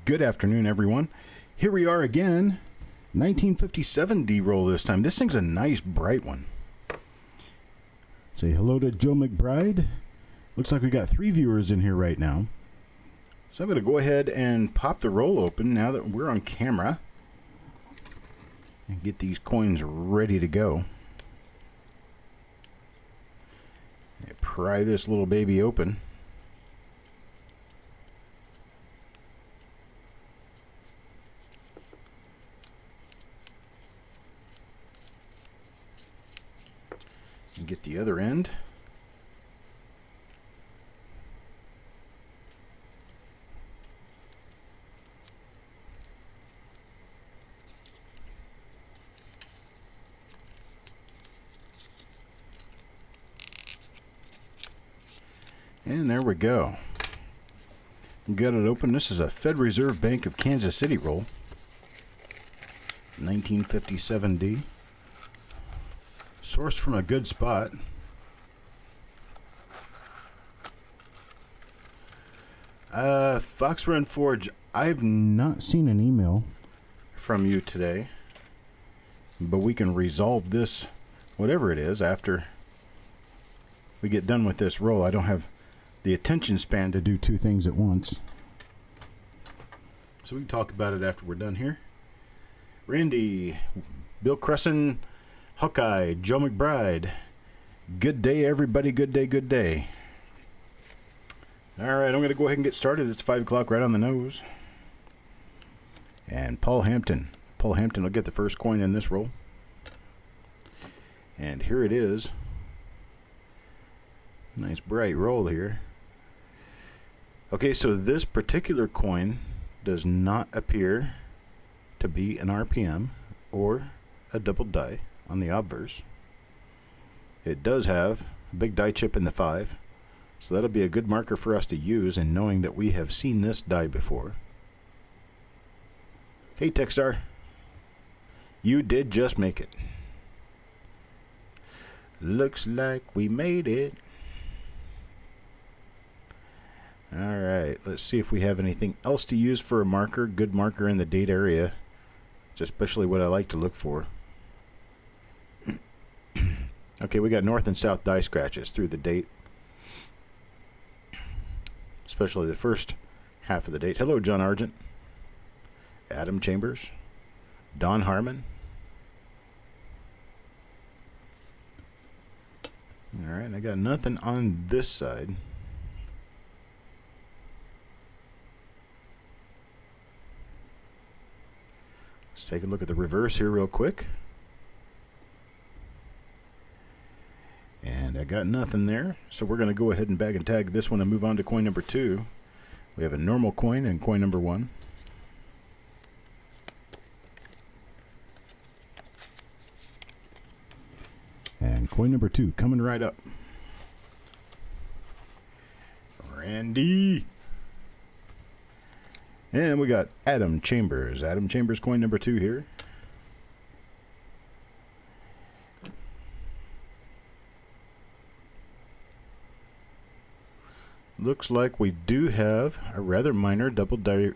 Good afternoon, everyone. Here we are again. 1957 D-roll this time. This thing's a nice, bright one. Say hello to Joe McBride. Looks like we got 3 viewers in here right now. So I'm going to go ahead and pop the roll open now that we're on camera. And get these coins ready to go. And pry this little baby open. And get the other end. And there we go. Got it open. This is a Fed Reserve Bank of Kansas City roll. 1957D. Sourced from a good spot. Fox Run Forge, I've not seen an email from you today, but we can resolve this, whatever it is, after we get done with this roll. I don't have the attention span to do 2 things at once, so we can talk about it after we're done here. Randy, Bill Crescent, Hawkeye, Joe McBride. Good day, everybody. Good day, good day. All right, I'm going to go ahead and get started. It's 5 o'clock right on the nose. And Paul Hampton. Paul Hampton will get the first coin in this roll. And here it is. Nice bright roll here. Okay, so this particular coin does not appear to be an RPM or a double die on the obverse. It does have a big die chip in the 5, so that'll be a good marker for us to use in knowing that we have seen this die before. Hey Techstar, you did just make it. Looks like we made it. Alright, let's see if we have anything else to use for a marker. Good marker in the date area. It's especially what I like to look for. Okay, we got north and south die scratches through the date. Especially the first half of the date. Hello, John Argent. Adam Chambers. Don Harmon. Alright, I got nothing on this side. Let's take a look at the reverse here real quick. And I got nothing there, so we're going to go ahead and bag and tag this one and move on to coin number 2. We have a normal coin and coin number 1. And coin number 2 coming right up. Randy. And we got Adam Chambers. Adam Chambers coin number 2 here. Looks like we do have a rather minor double die,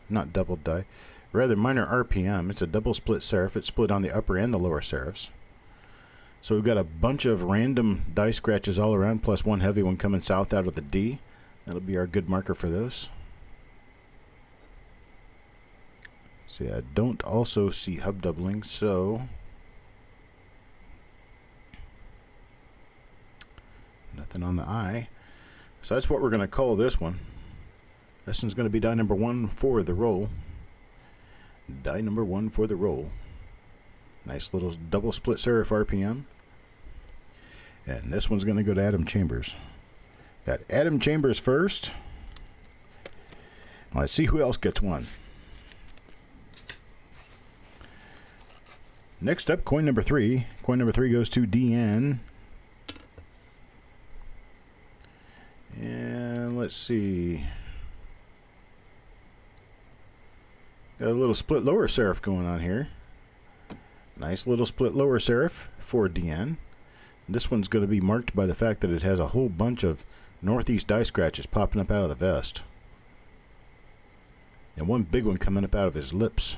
not double die, rather minor RPM. It's a double split serif. It's split on the upper and the lower serifs. So we've got a bunch of random die scratches all around, plus one heavy one coming south out of the D. That'll be our good marker for this. See, I don't also see hub doubling, so nothing on the eye. So that's what we're going to call this one. This one's going to be die number 1 for the roll. Die number 1 for the roll. Nice little double split serif RPM. And this one's going to go to Adam Chambers. Got Adam Chambers first. Let's see who else gets one. Next up, coin number 3. Coin number 3 goes to DN. And let's see. Got a little split lower serif going on here. Nice little split lower serif for DN. This one's going to be marked by the fact that it has a whole bunch of northeast die scratches popping up out of the vest. and one big one coming up out of his lips.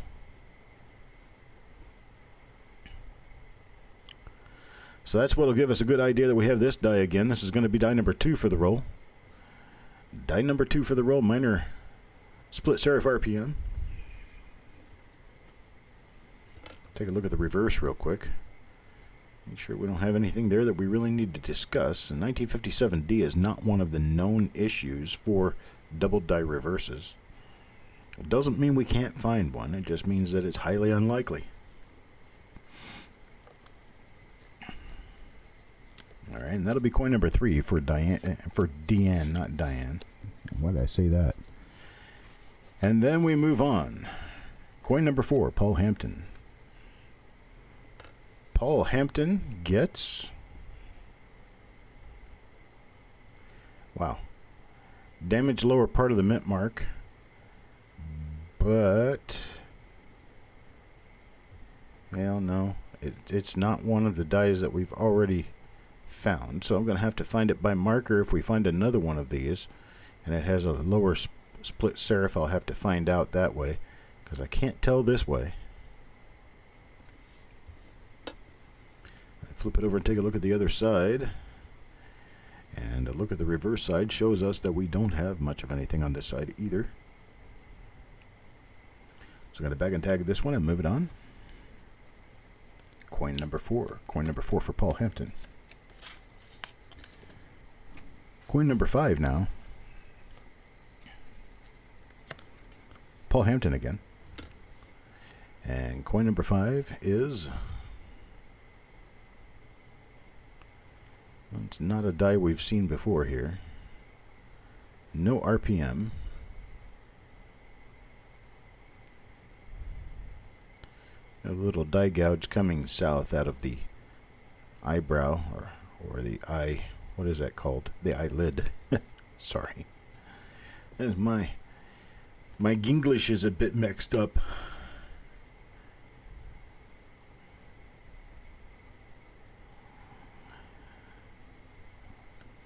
So that's what will give us a good idea that we have this die again. This is going to be die number 2 for the roll. Die number 2 for the roll, minor split serif RPM. Take a look at the reverse real quick. Make sure we don't have anything there that we really need to discuss. And 1957D is not one of the known issues for double die reverses. It doesn't mean we can't find one. It just means that it's highly unlikely. All right, and that'll be coin number 3 for Deanne, not Diane. Why did I say that? And then we move on. Coin number 4, Paul Hampton. Paul Hampton gets... Wow. Damaged lower part of the mint mark. But... well, no. It's not one of the dies that we've already found. So I'm going to have to find it by marker if we find another one of these. And it has a lower split serif. I'll have to find out that way, because I can't tell this way. I flip it over and take a look at the other side. And a look at the reverse side shows us that we don't have much of anything on this side either. So I'm going to bag and tag this one and move it on. Coin number 4. Coin number 4 for Paul Hampton. Coin number 5 now. Paul Hampton again. And coin number 5 is... well, it's not a die we've seen before here. No RPM. A little die gouge coming south out of the eyebrow, or the eye. What is that called? The eyelid. Sorry. My Ginglish is a bit mixed up.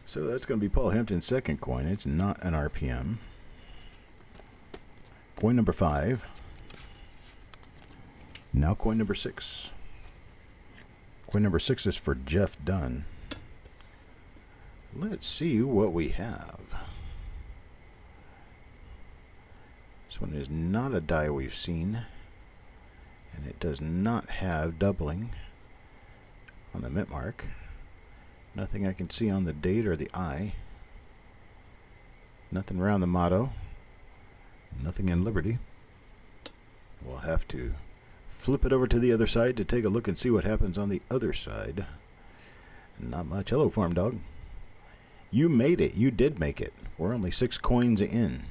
So that's going to be Paul Hampton's second coin. It's not an RPM. Coin number 5. Now coin number 6. Coin number 6 is for Jeff Dunn. Let's see what we have. This one is not a die we've seen, and it does not have doubling on the mint mark. Nothing I can see on the date or the eye. Nothing around the motto. Nothing in Liberty. We'll have to flip it over to the other side to take a look and see what happens on the other side. Not much. Hello, Farm Dog. You made it. You did make it. We're only 6 coins in.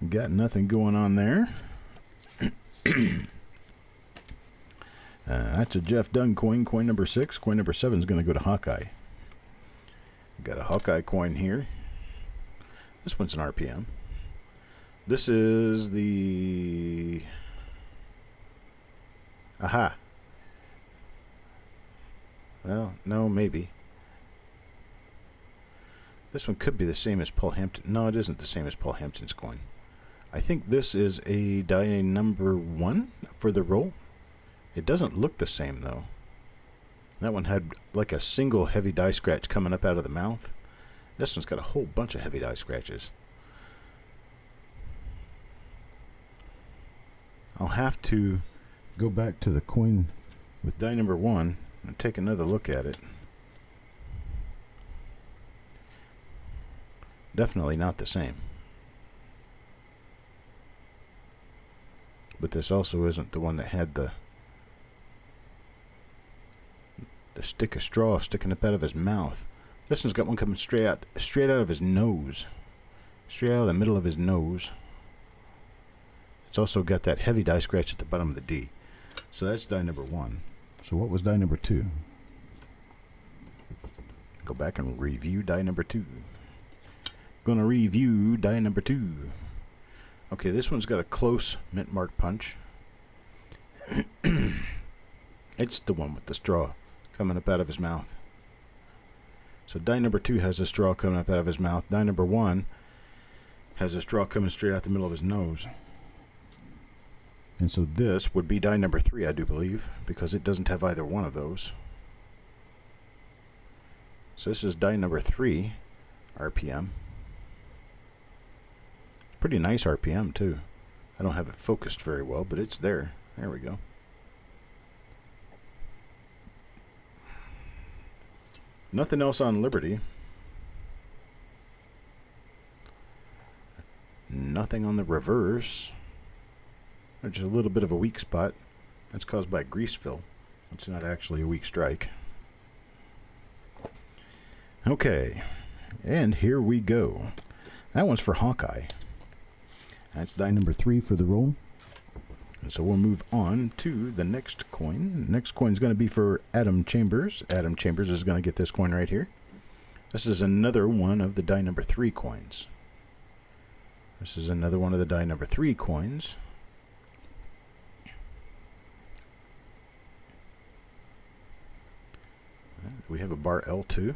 Got nothing going on there. That's a Jeff Dunn coin. Coin number 6. Coin number 7 is going to go to Hawkeye. Got a Hawkeye coin here. This one's an RPM. This is the... aha. Well, no, maybe. This one could be the same as Paul Hampton. No, it isn't the same as Paul Hampton's coin. I think this is a die number 1 for the roll. It doesn't look the same, though. That one had like a single heavy die scratch coming up out of the mouth. This one's got a whole bunch of heavy die scratches. I'll have to go back to the coin with die number 1 and take another look at it. Definitely not the same. But this also isn't the one that had the stick of straw sticking up out of his mouth. This one's got one coming straight out of his nose. Straight out of the middle of his nose. It's also got that heavy die scratch at the bottom of the D. So that's die number 1. So what was die number 2? Go back and review die number 2. Gonna review die number 2. Okay, this one's got a close mint mark punch. It's the one with the straw coming up out of his mouth. So die number 2 has a straw coming up out of his mouth. Die number 1 has a straw coming straight out the middle of his nose. And so this would be die number 3, I do believe, because it doesn't have either one of those. So this is die number 3 RPM. Pretty nice RPM too. I don't have it focused very well, but it's there. There we go. Nothing else on Liberty. Nothing on the reverse. There's a little bit of a weak spot. That's caused by grease fill. It's not actually a weak strike. Okay, and here we go. That one's for Hawkeye. That's die number 3 for the roll. And so we'll move on to the next coin. The next coin is going to be for Adam Chambers. Adam Chambers is going to get this coin right here. This is another one of the die number 3 coins. This is another one of the die number 3 coins. We have a bar L2.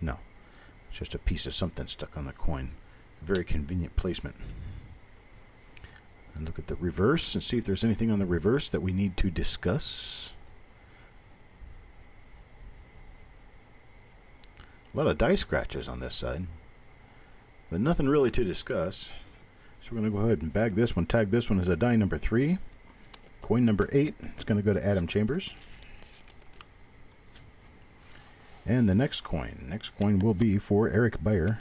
No, it's just a piece of something stuck on the coin. Very convenient placement. And look at the reverse and see if there's anything on the reverse that we need to discuss. A lot of die scratches on this side, but nothing really to discuss. So we're going to go ahead and bag this one, tag this one as a die number 3. Coin number 8 is going to go to Adam Chambers. And the next coin will be for Eric Beyer.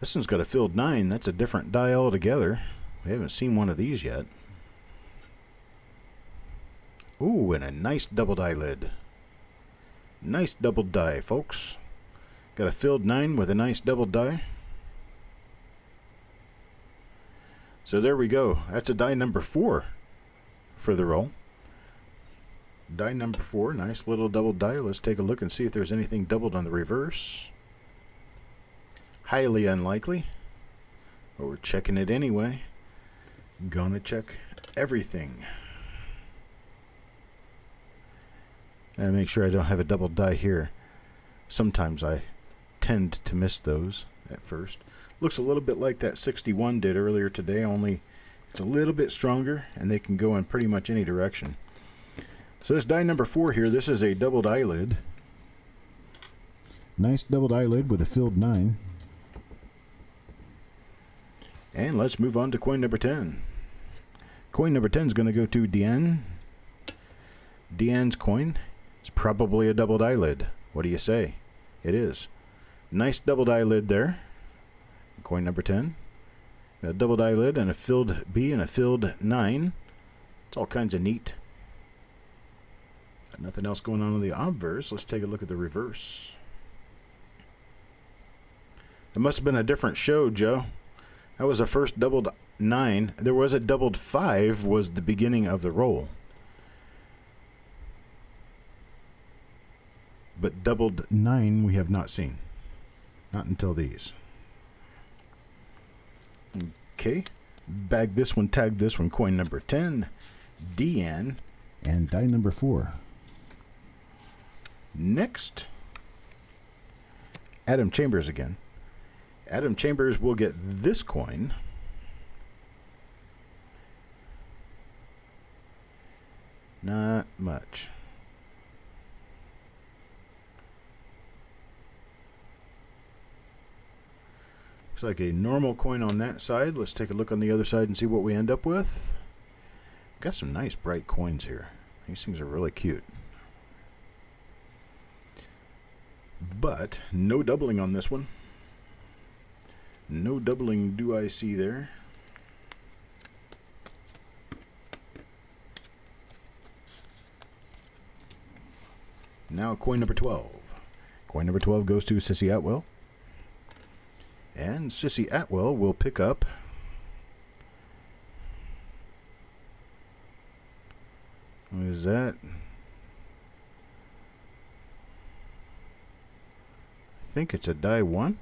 This one's got a filled 9. That's a different die altogether. We haven't seen one of these yet. Ooh, and a nice double die lid. Nice double die, folks. Got a filled 9 with a nice double die. So there we go. That's a die number 4 for the roll. Die number 4, nice little double die. Let's take a look and see if there's anything doubled on the reverse. Highly unlikely, but we're checking it anyway. Gonna check everything. And make sure I don't have a double die here. Sometimes I tend to miss those at first. Looks a little bit like that 61 did earlier today, only it's a little bit stronger and they can go in pretty much any direction. So this die number 4 here, this is a doubled eyelid. Nice doubled eyelid with a filled 9. And let's move on to coin number 10. Coin number 10 is going to go to Deanne. Deanne's coin is probably a doubled eyelid. What do you say? It is. Nice doubled eyelid there. Coin number 10. A doubled eyelid and a filled B and a filled 9. It's all kinds of neat. Nothing else going on in the obverse. Let's take a look at the reverse. It must have been a different show, Joe. That was the first doubled 9. There was a doubled 5 was the beginning of the roll. But doubled 9 we have not seen. Not until these. Okay. Bag this one, tag this one. Coin number 10. Deanne. And die number 4. Next, Adam Chambers again. Adam Chambers will get this coin. Not much. Looks like a normal coin on that side. Let's take a look on the other side and see what we end up with. Got some nice bright coins here. These things are really cute. But no doubling on this one. No doubling do I see there. Now coin number 12. Coin number 12 goes to Sissy Atwell. And Sissy Atwell will pick up what is that? I think it's a die 1.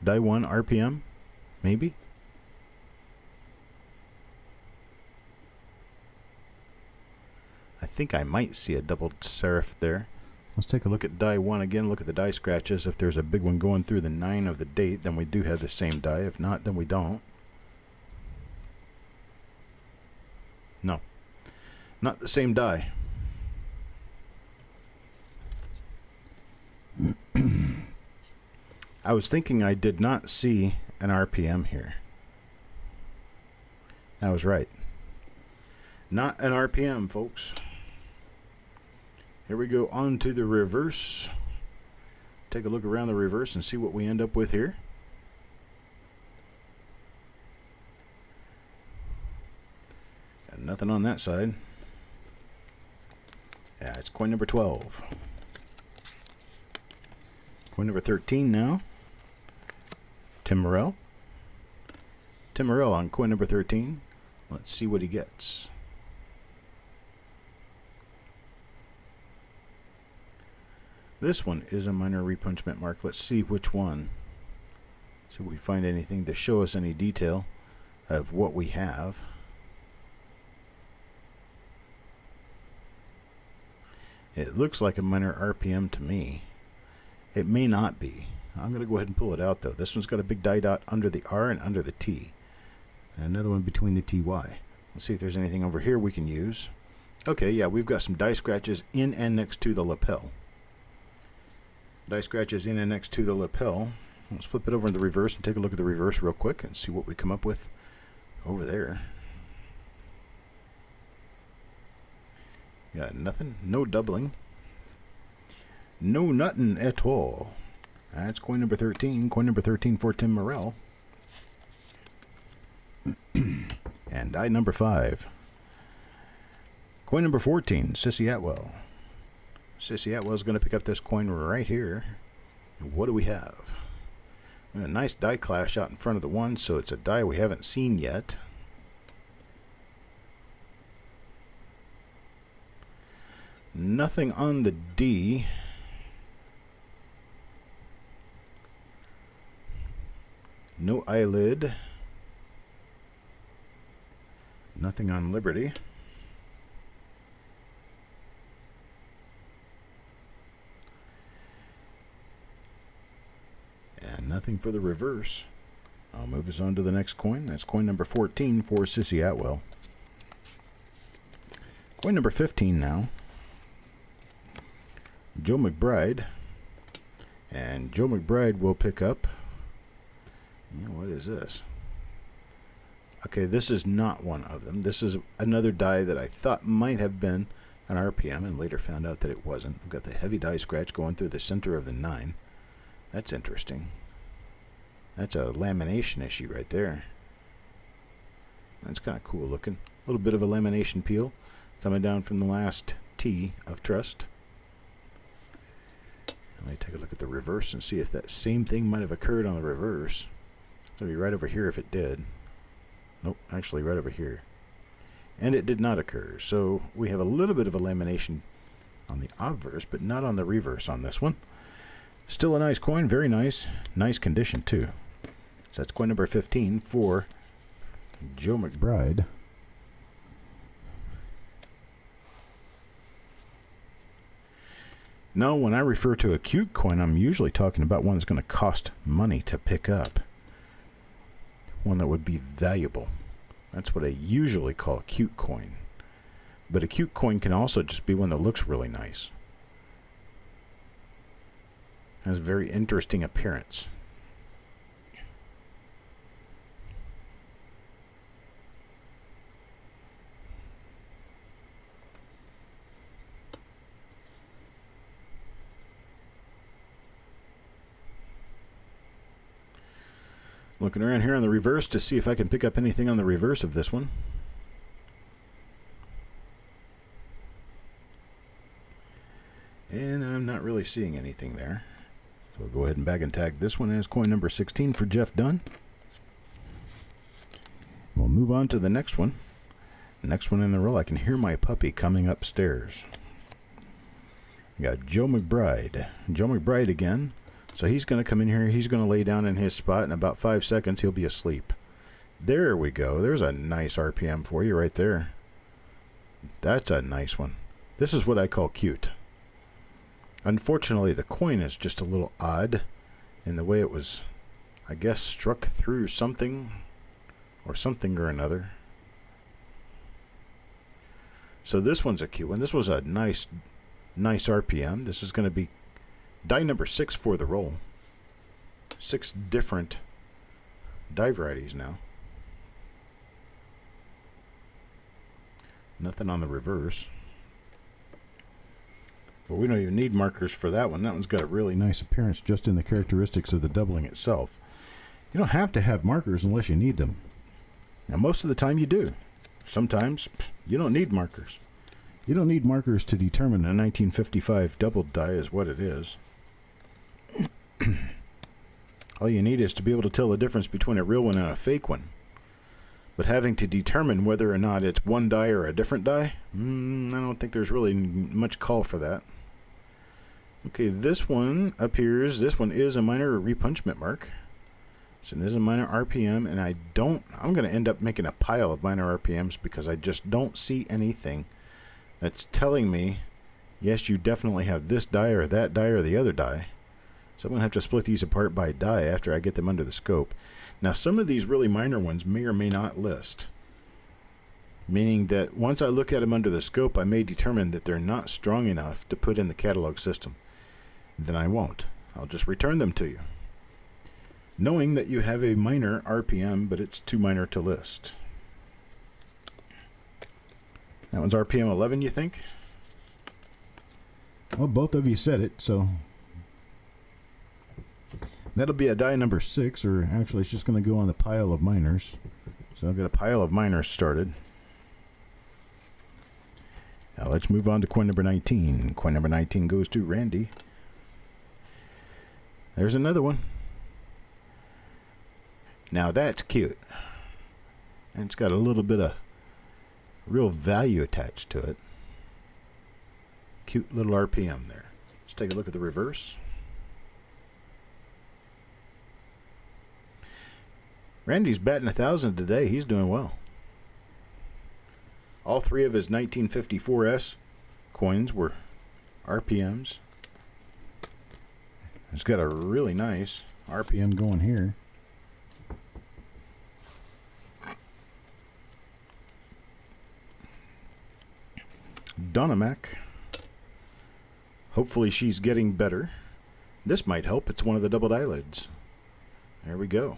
Die 1 RPM, maybe? I think I might see a double serif there. Let's take a look at die 1 again. Look at the die scratches. If there's a big one going through the 9 of the date, then we do have the same die. If not, then we don't. No. Not the same die. I was thinking I did not see an RPM here. I was right. Not an RPM, folks. Here we go on to the reverse. Take a look around the reverse and see what we end up with here. Got nothing on that side. Yeah, it's coin number 12. Coin number 13 now. Tim Morrell. Tim Morrell on coin number 13. Let's see what he gets. This one is a minor repunchment mark. Let's see which one. See if we find anything to show us any detail of what we have. It looks like a minor RPM to me. It may not be. I'm going to go ahead and pull it out though. This one's got a big die dot under the R and under the T. And another one between the TY. Let's see if there's anything over here we can use. Okay, yeah, we've got some die scratches in and next to the lapel. Die scratches in and next to the lapel. Let's flip it over in the reverse and take a look at the reverse real quick and see what we come up with over there. Got nothing, no doubling, no nothing at all. That's coin number 13. Coin number 13 for Tim Morrell. And die number 5. Coin number 14, Sissy Atwell. Sissy Atwell's going to pick up this coin right here. And what do we have? A nice die clash out in front of the one, so it's a die we haven't seen yet. Nothing on the D. No eyelid. Nothing on Liberty. And nothing for the reverse. I'll move us on to the next coin. That's coin number 14 for Sissy Atwell. Coin number 15 now. Joe McBride. And Joe McBride will pick up. What is this? Okay, this is not one of them. This is another die that I thought might have been an RPM and later found out that it wasn't. I've got the heavy die scratch going through the center of the 9. That's interesting. That's a lamination issue right there. That's kind of cool looking. A little bit of a lamination peel coming down from the last T of trust. Let me take a look at the reverse and see if that same thing might have occurred on the reverse. It's going to be right over here if it did. Nope, actually right over here. And it did not occur. So we have a little bit of a lamination on the obverse, but not on the reverse on this one. Still a nice coin, very nice. Nice condition too. So that's coin number 15 for Joe McBride. Now, when I refer to a cute coin, I'm usually talking about one that's going to cost money to pick up. One that would be valuable. That's what I usually call a cute coin. But a cute coin can also just be one that looks really nice. Has a very interesting appearance. Looking around here on the reverse to see if I can pick up anything on the reverse of this one. And I'm not really seeing anything there. So we'll go ahead and bag and tag this one as coin number 16 for Jeff Dunn. We'll move on to the next one. Next one in the row. I can hear my puppy coming upstairs. We got Joe McBride. Joe McBride again. So he's going to come in here. He's going to lay down in his spot. In about 5 seconds, he'll be asleep. There we go. There's a nice RPM for you right there. That's a nice one. This is what I call cute. Unfortunately, the coin is just a little odd in the way it was, I guess, struck through something or another. So this one's a cute one. This was a nice RPM. This is going to be die number 6 for the roll. 6 different die varieties now. Nothing on the reverse. But we don't even need markers for that one. That one's got a really nice appearance just in the characteristics of the doubling itself. You don't have to have markers unless you need them. Now, most of the time you do. Sometimes you don't need markers. You don't need markers to determine a 1955 doubled die is what it is. All you need is to be able to tell the difference between a real one and a fake one. But having to determine whether or not it's one die or a different die, I don't think there's really much call for that. Okay, this one appears, this one is a minor repunchment mark. So it is a minor RPM, and I'm going to end up making a pile of minor RPMs because I just don't see anything that's telling me, yes, you definitely have this die or that die or the other die. So I'm going to have to split these apart by die after I get them under the scope. Now, some of these really minor ones may or may not list, meaning that once I look at them under the scope, I may determine that they're not strong enough to put in the catalog system. Then I won't. I'll just return them to you, knowing that you have a minor RPM, but it's too minor to list. That one's RPM 11, you think? Well, both of you said it, so that'll be a die number 6, or actually it's just going to go on the pile of minors. So I've got a pile of minors started. Now let's move on to coin number 19. Coin number 19 goes to Randy. There's another one. Now that's cute. And it's got a little bit of real value attached to it. Cute little RPM there. Let's take a look at the reverse. Randy's batting 1,000 today. He's doing well. All 3 of his 1954S coins were RPMs. It's got a really nice RPM going here. Donamac. Hopefully she's getting better. This might help. It's one of the doubled eyelids. There we go.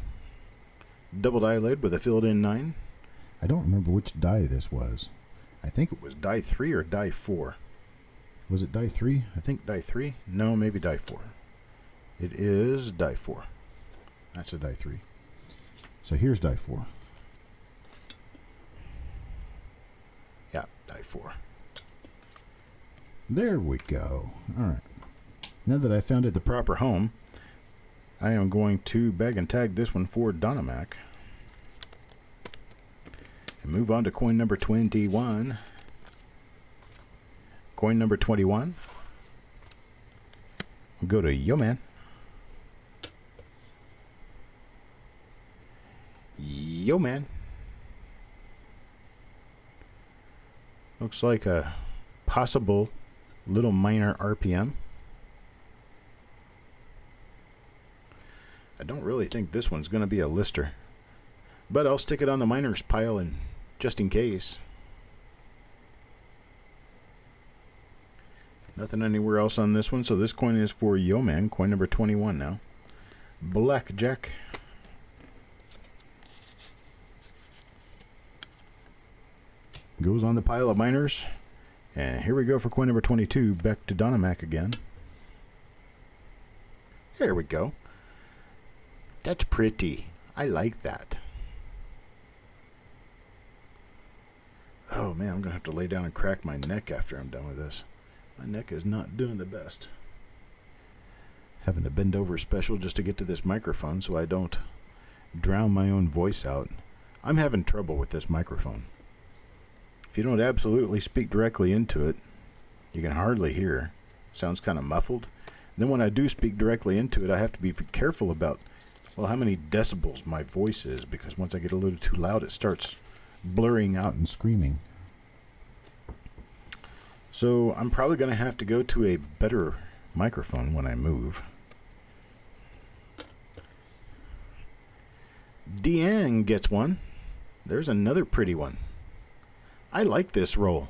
Doubled eyelid with a filled in 9. I don't remember which die this was. I think it was die 3 or die 4. Was it die 3? I think die 3. No, maybe die 4. It is die 4. That's a die 3. So here's die 4. Yeah, die 4. There we go. All right. Now that I found it the proper home, I am going to bag and tag this one for Donamac. And move on to coin number 21. Coin number 21. We'll go to Yo Man. Yo Man. Looks like a possible little minor RPM. I don't really think this one's going to be a lister, but I'll stick it on the minors pile and just in case. Nothing anywhere else on this one, so this coin is for Yo Man, coin number 21 now. Blackjack. Goes on the pile of minors. And here we go for coin number 22, back to Donamac again. There we go. That's pretty. I like that. Oh man, I'm going to have to lay down and crack my neck after I'm done with this. My neck is not doing the best. Having to bend over special just to get to this microphone so I don't drown my own voice out. I'm having trouble with this microphone. If you don't absolutely speak directly into it, you can hardly hear. Sounds kind of muffled. Then when I do speak directly into it, I have to be careful about, well, how many decibels my voice is, because once I get a little too loud, it starts blurring out and screaming. So I'm probably going to have to go to a better microphone when I move. Deanne gets one. There's another pretty one. I like this roll.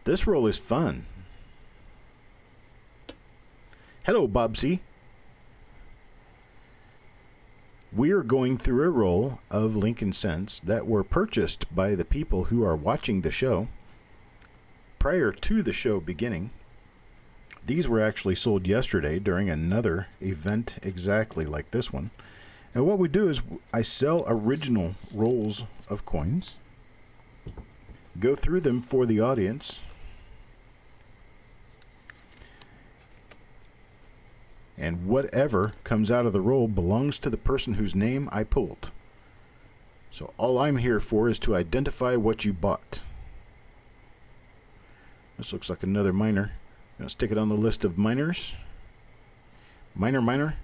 This roll is fun. Hello, Bobsy. We are going through a roll of Lincoln Cents that were purchased by the people who are watching the show prior to the show beginning. These were actually sold yesterday during another event exactly like this one. And what we do is I sell original rolls of coins, go through them for the audience, and whatever comes out of the roll belongs to the person whose name I pulled. So all I'm here for is to identify what you bought. This looks like another miner. I'm going to stick it on the list of miners. Miner.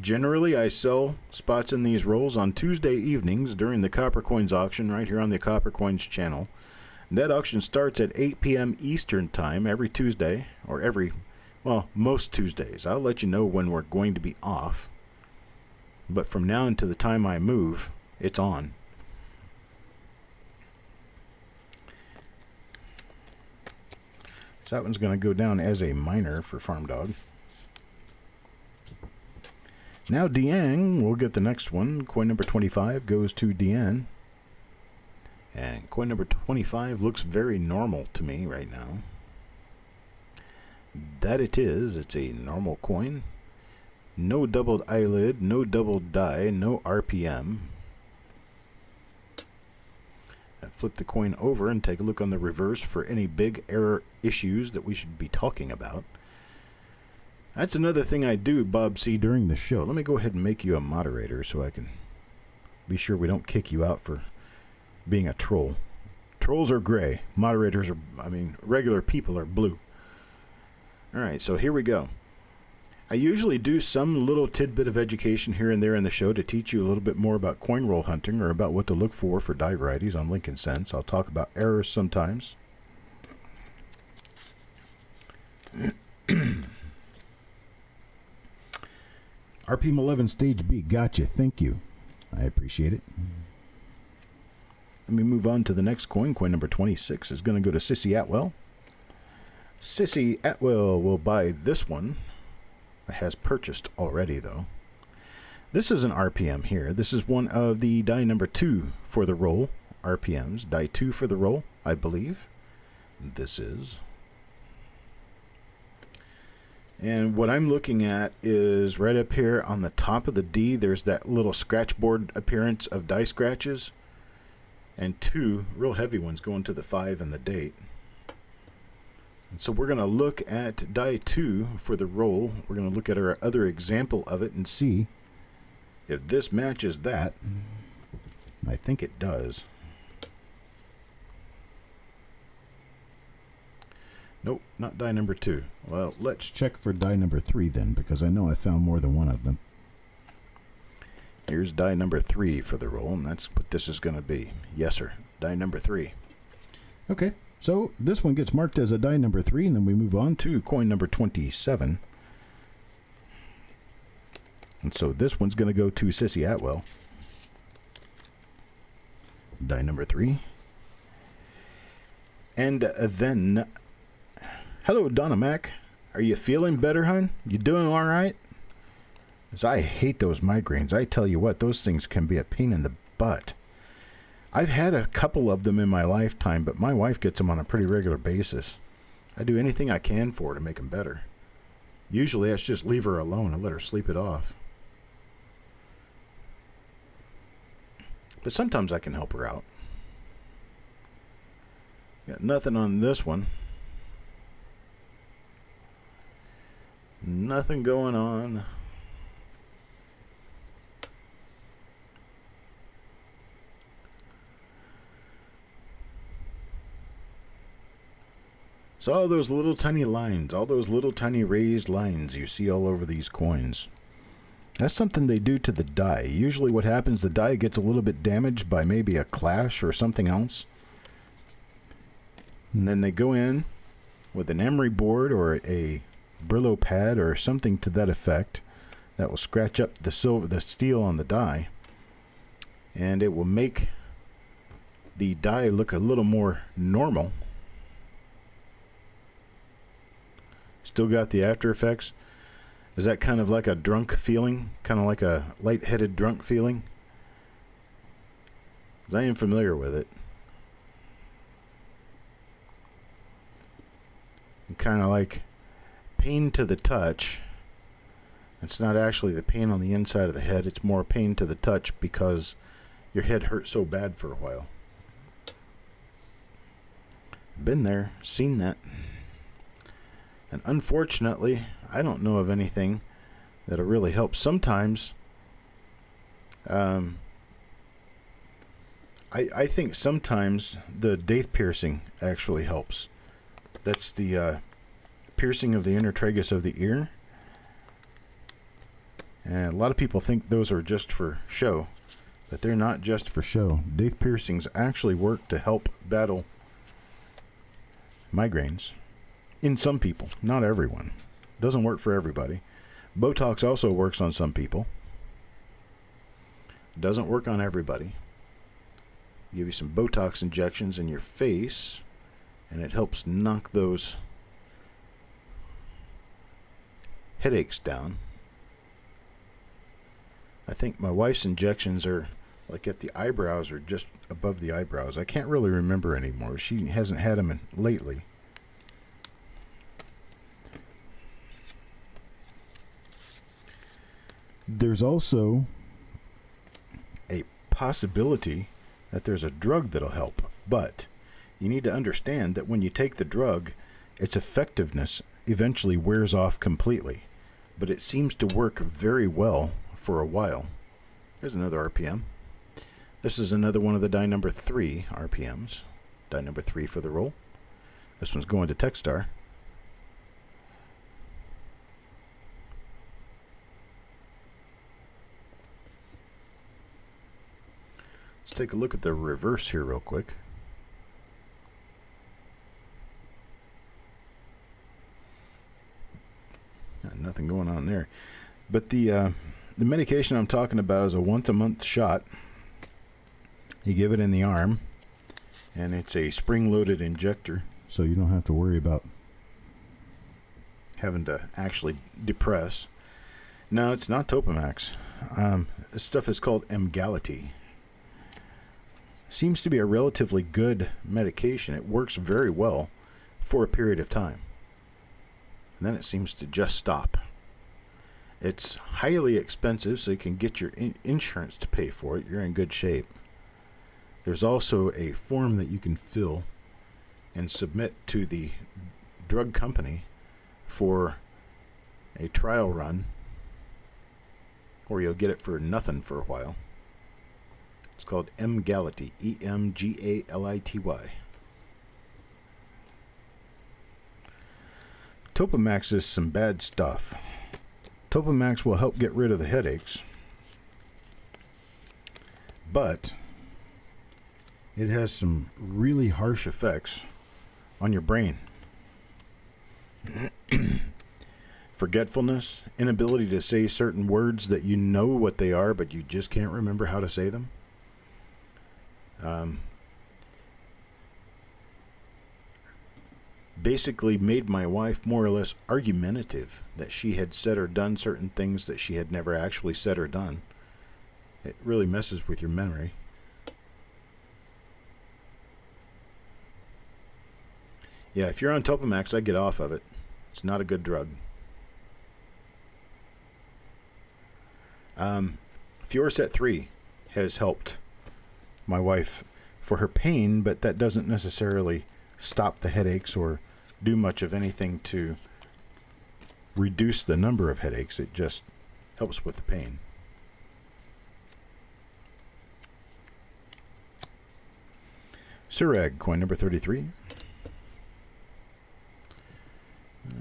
Generally, I sell spots in these rolls on Tuesday evenings during the Copper Coins auction right here on the Copper Coins channel. That auction starts at 8 p.m. Eastern Time every Tuesday, or most Tuesdays. I'll let you know when we're going to be off. But from now until the time I move, it's on. So that one's going to go down as a miner for Farm Dog. Now Deanne will get the next one. Coin number 25 goes to Deanne. And coin number 25 looks very normal to me right now. That it is. It's a normal coin. No doubled eyelid, no double die, no RPM. I flip the coin over and take a look on the reverse for any big error issues that we should be talking about. That's another thing I do, Bob C., during the show. Let me go ahead and make you a moderator so I can be sure we don't kick you out for being a troll. Trolls are gray. Moderators are, regular people are blue. All right, so here we go. I usually do some little tidbit of education here and there in the show to teach you a little bit more about coin roll hunting or about what to look for die varieties on Lincoln Cents. I'll talk about errors sometimes. RPM 11 Stage B, gotcha. Thank you. I appreciate it. Let me move on to the next coin. Coin number 26 is going to go to Sissy Atwell. Sissy Atwell will buy this one. It has purchased already, though. This is an RPM here. This is one of the die number 2 for the roll RPMs. Die 2 for the roll, I believe. This is. And what I'm looking at is right up here on the top of the D, there's that little scratchboard appearance of die scratches. And 2 real heavy ones going to the 5 and the date. And so we're going to look at die 2 for the roll. We're going to look at our other example of it and see if this matches that. I think it does. Nope, not die number 2. Well, let's check for die number 3 then, because I know I found more than one of them. Here's die number 3 for the roll, and that's what this is going to be. Yes, sir. Die number 3. Okay, so this one gets marked as a die number 3, and then we move on to coin number 27. And so this one's going to go to Sissy Atwell. Die number 3. And then, hello, Donna Mac. Are you feeling better, hon? You doing all right? Because I hate those migraines. I tell you what, those things can be a pain in the butt. I've had a couple of them in my lifetime, but my wife gets them on a pretty regular basis. I do anything I can for her to make them better. Usually I just leave her alone and let her sleep it off. But sometimes I can help her out. Got nothing on this one. Nothing going on. So all those little tiny lines, all those little tiny raised lines you see all over these coins, that's something they do to the die. Usually what happens, the die gets a little bit damaged by maybe a clash or something else. And then they go in with an emery board or a Brillo pad or something to that effect that will scratch up the steel on the die. And it will make the die look a little more normal. Still got the after effects. Is that kind of like a drunk feeling? Kind of like a lightheaded drunk feeling? 'Cause I am familiar with it. And kind of like pain to the touch. It's not actually the pain on the inside of the head. It's more pain to the touch because your head hurt so bad for a while. Been there, seen that. And unfortunately, I don't know of anything that'll really help. Sometimes, I think sometimes the daith piercing actually helps. That's the piercing of the inner tragus of the ear. And a lot of people think those are just for show, but they're not just for show. Daith piercings actually work to help battle migraines. In some people, not everyone. Doesn't work for everybody. Botox also works on some people. Doesn't work on everybody. Give you some Botox injections in your face, and it helps knock those headaches down. I think my wife's injections are like at the eyebrows or just above the eyebrows. I can't really remember anymore. She hasn't had them lately. There's also a possibility that there's a drug that'll help, but you need to understand that when you take the drug, its effectiveness eventually wears off completely, but it seems to work very well for a while. There's another RPM. This is another one of the die number 3 RPMs. Die number 3 for the roll. This one's going to Techstar. Let's take a look at the reverse here real quick. Nothing going on there. But the medication I'm talking about is a once-a-month shot. You give it in the arm, and it's a spring-loaded injector, so you don't have to worry about having to actually depress. No, it's not Topamax. This stuff is called Emgality. Seems to be a relatively good medication. It works very well for a period of time. And then it seems to just stop. It's highly expensive, so you can get your insurance to pay for it. You're in good shape. There's also a form that you can fill and submit to the drug company for a trial run, or you'll get it for nothing for a while. It's called Emgality, E-M-G-A-L-I-T-Y. Topamax is some bad stuff. Topamax will help get rid of the headaches, but it has some really harsh effects on your brain. Forgetfulness, inability to say certain words that you know what they are, but you just can't remember how to say them. Basically made my wife more or less argumentative, that she had said or done certain things that she had never actually said or done. It really messes with your memory. Yeah, if you're on Topamax, I'd get off of it. It's not a good drug. Fiorset 3 has helped my wife for her pain, but that doesn't necessarily stop the headaches or do much of anything to reduce the number of headaches. It just helps with the pain. Surag, coin number 33.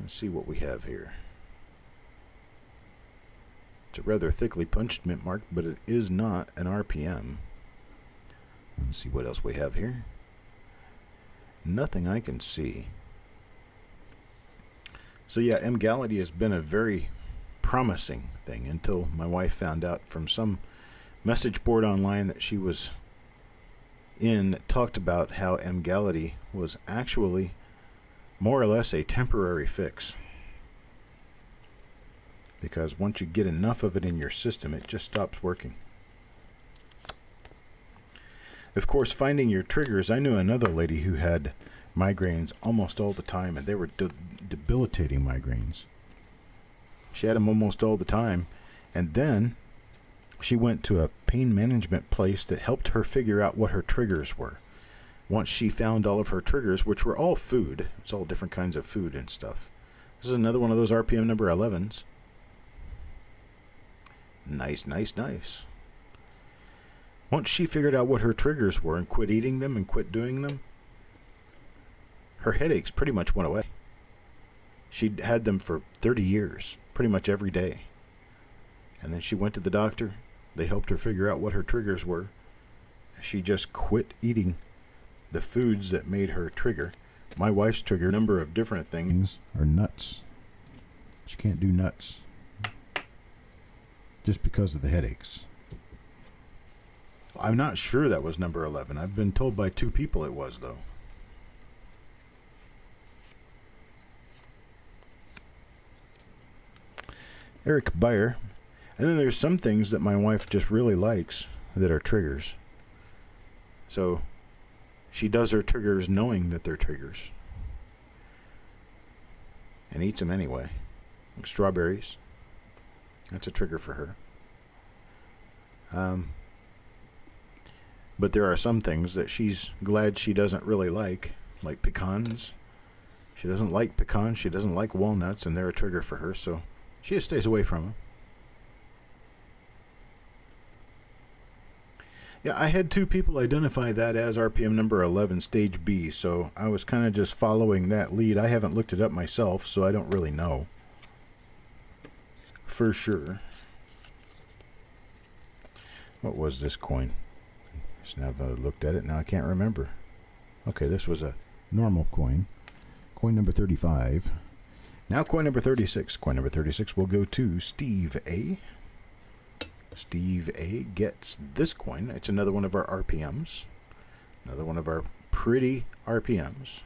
Let's see what we have here. It's a rather thickly punched mint mark, but it is not an RPM. Let's see what else we have here. Nothing I can see. So yeah, Emgality has been a very promising thing until my wife found out from some message board online that she was in that talked about how Emgality was actually more or less a temporary fix. Because once you get enough of it in your system, it just stops working. Of course, finding your triggers, I knew another lady who had migraines almost all the time, and they were debilitating migraines. She had them almost all the time, and then she went to a pain management place that helped her figure out what her triggers were. Once she found all of her triggers, which were all food, it's all different kinds of food and stuff. This is another one of those RPM number 11s. Nice, nice, nice. Once she figured out what her triggers were and quit eating them and quit doing them, her headaches pretty much went away. She'd had them for 30 years, pretty much every day. And then she went to the doctor. They helped her figure out what her triggers were. She just quit eating the foods that made her trigger. My wife's trigger, a number of different things, are nuts. She can't do nuts just because of the headaches. I'm not sure that was number 11. I've been told by 2 people it was, though. Eric Beyer. And then there's some things that my wife just really likes that are triggers. So she does her triggers knowing that they're triggers. And eats them anyway. Like strawberries. That's a trigger for her. But there are some things that she's glad she doesn't really like pecans. She doesn't like pecans. She doesn't like walnuts, and they're a trigger for her, so she just stays away from them. Yeah, I had 2 people identify that as RPM number 11, stage B, so I was kind of just following that lead. I haven't looked it up myself, so I don't really know for sure. What was this coin? Just now I've looked at it, now I can't remember. Okay, this was a normal coin. Coin number 35. Now coin number 36. Coin number 36 will go to Steve A. Steve A gets this coin. It's another one of our RPMs. Another one of our pretty RPMs.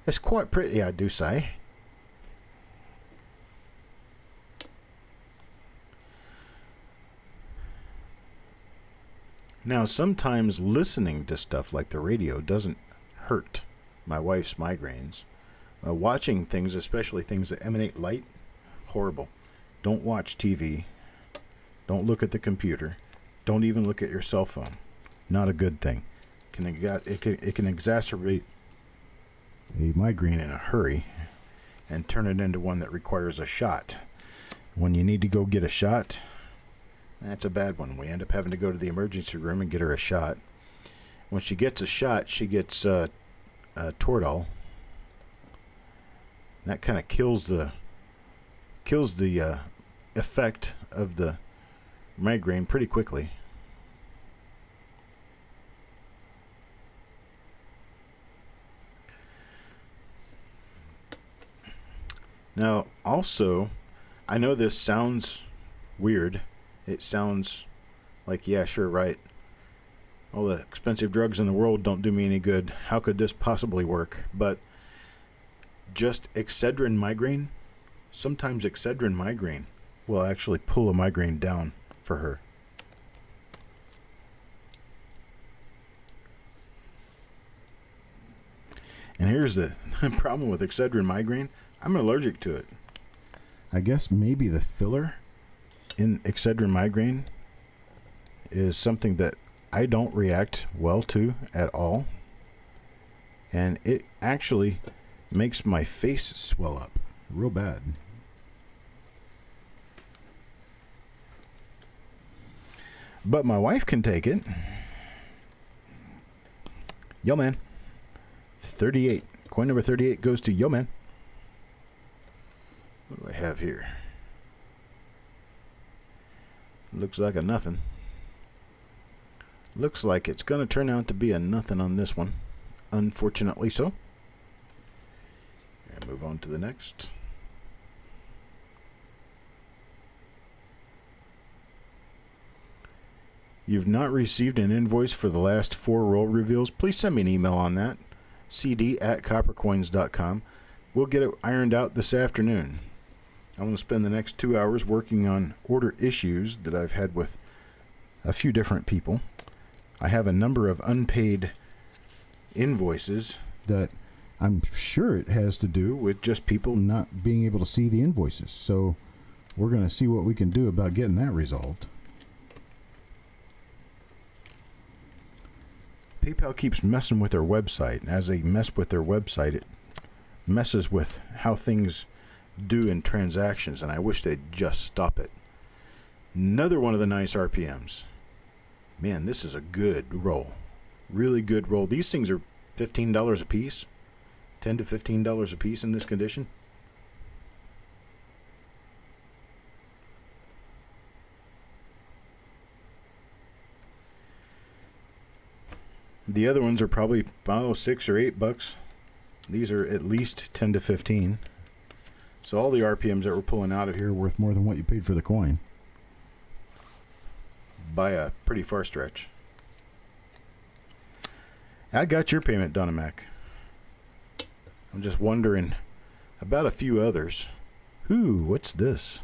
It's quite pretty, I do say. Now, sometimes listening to stuff like the radio doesn't hurt my wife's migraines. Watching things, especially things that emanate light, horrible. Don't watch TV. Don't look at the computer. Don't even look at your cell phone. Not a good thing. It can exacerbate a migraine in a hurry and turn it into one that requires a shot. When you need to go get a shot, that's a bad one. We end up having to go to the emergency room and get her a shot. When she gets a shot, she gets Toradol. That kind of kills the effect of the migraine pretty quickly. Now, also, I know this sounds weird. It sounds like, yeah, sure, right. All the expensive drugs in the world don't do me any good. How could this possibly work? But just Excedrin migraine, sometimes Excedrin migraine will actually pull a migraine down for her. And here's the problem with Excedrin migraine. I'm allergic to it. I guess maybe the filler in Excedrin migraine is something that I don't react well to at all. And it actually makes my face swell up real bad. But my wife can take it. Yo, man. 38. Coin number 38 goes to Yo Man. What do I have here? Looks like a nothing. Looks like it's going to turn out to be a nothing on this one. Unfortunately so. And move on to the next. You've not received an invoice for the last 4 roll reveals? Please send me an email on that. cd@coppercoins.com. We'll get it ironed out this afternoon. I'm going to spend the next 2 hours working on order issues that I've had with a few different people. I have a number of unpaid invoices that I'm sure it has to do with just people not being able to see the invoices. So we're going to see what we can do about getting that resolved. PayPal keeps messing with their website. And as they mess with their website, it messes with how things do in transactions, and I wish they'd just stop it. Another one of the nice RPMs. Man, this is a good roll. Really good roll. These things are $15 a piece. $10 to $15 a piece in this condition. The other ones are probably $6 or $8. These are at least 10 to 15. So all the RPMs that we're pulling out of here are worth more than what you paid for the coin. By a pretty far stretch. I got your payment, Donna Mac. I'm just wondering about a few others. Ooh, what's this?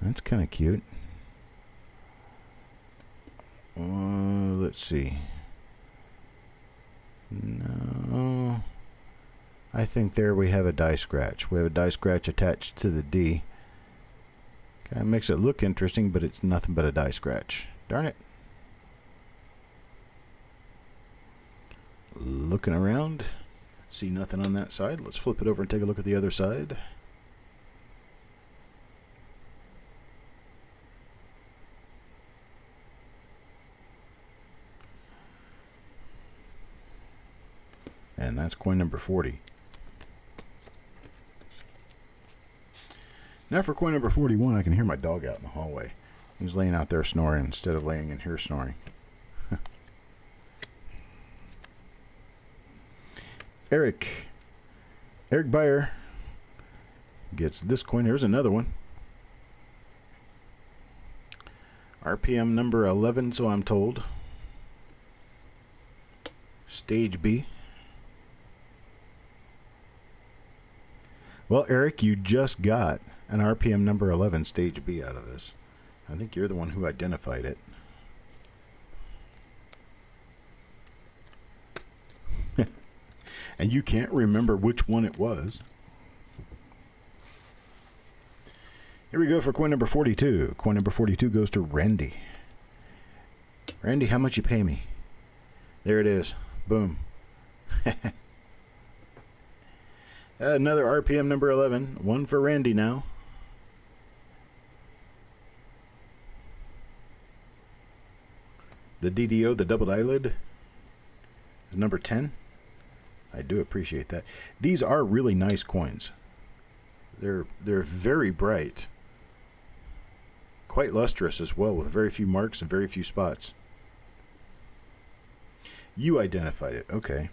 That's kind of cute. Let's see. No. I think there we have a die scratch. We have a die scratch attached to the D. Kind of makes it look interesting, but it's nothing but a die scratch. Darn it. Looking around. See nothing on that side. Let's flip it over and take a look at the other side. And that's coin number 40. Now for coin number 41, I can hear my dog out in the hallway. He's laying out there snoring instead of laying in here snoring. Eric Beyer gets this coin. Here's another one. RPM number 11, so I'm told. Stage B. Well, Eric, you just got an RPM number 11 Stage B out of this. I think you're the one who identified it. And you can't remember which one it was. Here we go for coin number 42. Coin number 42 goes to Randy. Randy, how much you pay me? There it is. Boom. Another RPM number 11. One for Randy now. The DDO, the doubled eyelid, is number 10. I do appreciate that. These are really nice coins. They're very bright. Quite lustrous as well, with very few marks and very few spots. You identified it. Okay.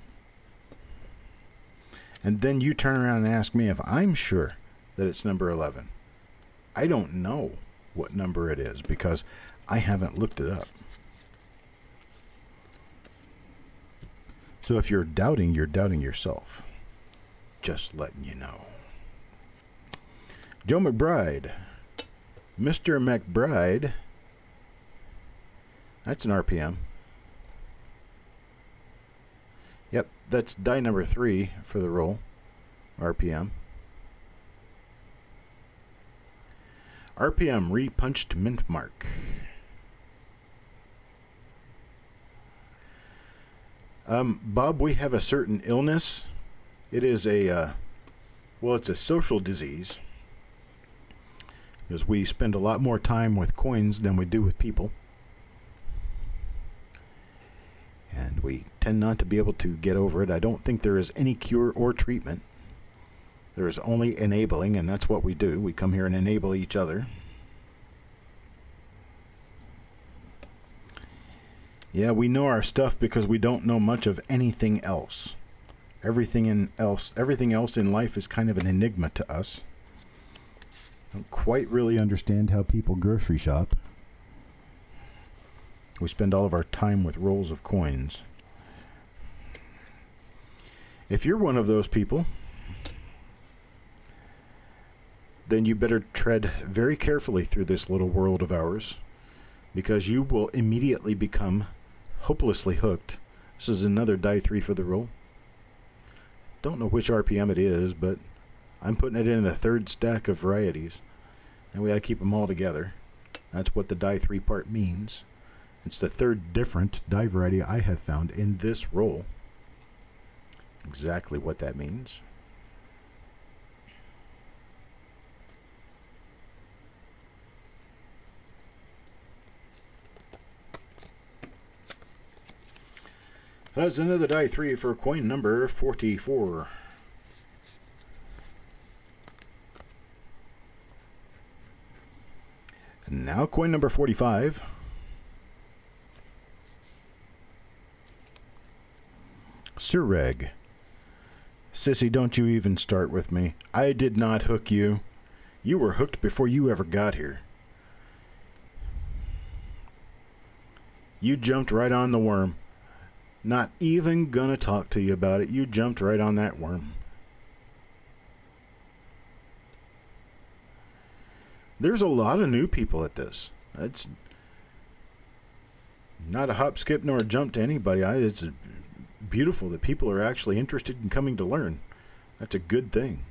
And then you turn around and ask me if I'm sure that it's number 11. I don't know what number it is because I haven't looked it up. So if you're doubting yourself. Just letting you know. Joe McBride. Mr. McBride. That's an RPM. Yep, that's die number 3 for the roll. RPM. RPM repunched mint mark. Bob, we have a certain illness. It is a, it's a social disease. Because we spend a lot more time with coins than we do with people. And We tend not to be able to get over it. I don't think there is any cure or treatment. There is only enabling, and that's what we do. We come here and enable each other. Yeah, we know our stuff because we don't know much of anything else. Everything else in life is kind of an enigma to us. Don't quite really understand how people grocery shop. We spend all of our time with rolls of coins. If you're one of those people, then you better tread very carefully through this little world of ours, because you will immediately become hopelessly hooked. This is another die 3 for the roll. Don't know which RPM it is, but I'm putting it in the third stack of varieties. And we gotta keep them all together. That's what the die 3 part means. It's the third different die variety I have found in this roll. Exactly what that means. That's another die 3 for coin number 44. And now coin number 45. Orig. Sissy, don't you even start with me. I did not hook you. You were hooked before you ever got here. You jumped right on the worm. Not even gonna talk to you about it. You jumped right on that worm. There's a lot of new people at this. It's not a hop, skip, nor a jump to anybody. It's beautiful that people are actually interested in coming to learn. That's a good thing.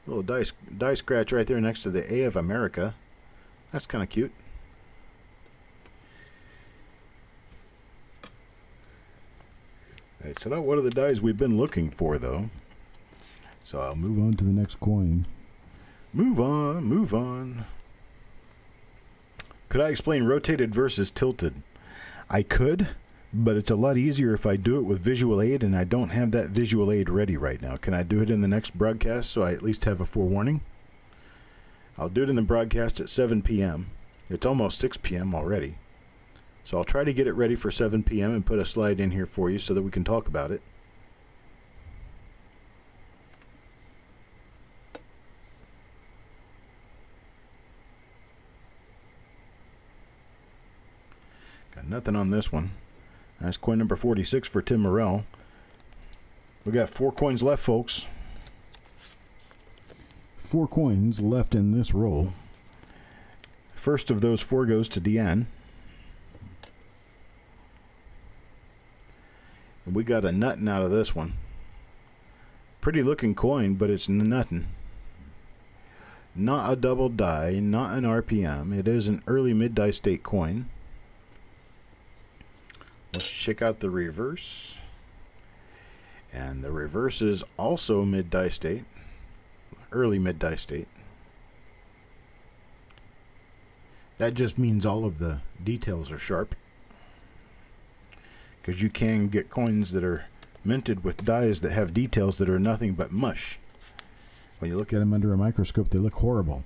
A little die scratch right there next to the A of America. That's kind of cute. It's not one of the dies we've been looking for, though. So I'll move on to the next coin. Move on, move on. Could I explain rotated versus tilted? I could, but it's a lot easier if I do it with visual aid, and I don't have that visual aid ready right now. Can I do it in the next broadcast so I at least have a forewarning? I'll do it in the broadcast at 7 p.m. It's almost 6 p.m. already. So I'll try to get it ready for 7 p.m. and put a slide in here for you so that we can talk about it. Got nothing on this one. That's coin number 46 for Tim Morrell. We got 4 coins left, folks. 4 coins left in this roll. First of those 4 goes to Deanne. And we got a nuttin' out of this one. Pretty looking coin, but it's nuttin'. Not a double die, not an RPM. It is an early mid-die state coin. Let's check out the reverse. And the reverse is also mid-die state. Early mid-die state. That just means all of the details are sharp. Because you can get coins that are minted with dies that have details that are nothing but mush. When you look at them under a microscope, they look horrible.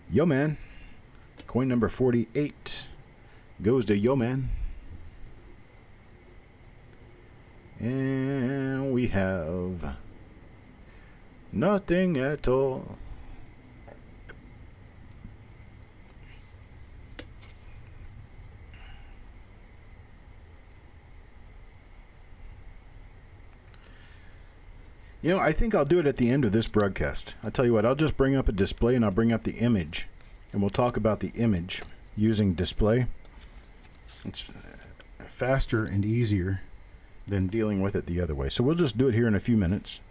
Yo Man. Coin number 48 goes to Yo Man. And we have nothing at all. You know, I think I'll do it at the end of this broadcast. I'll tell you what, I'll just bring up a display and I'll bring up the image. And we'll talk about the image using display. It's faster and easier than dealing with it the other way. So we'll just do it here in a few minutes.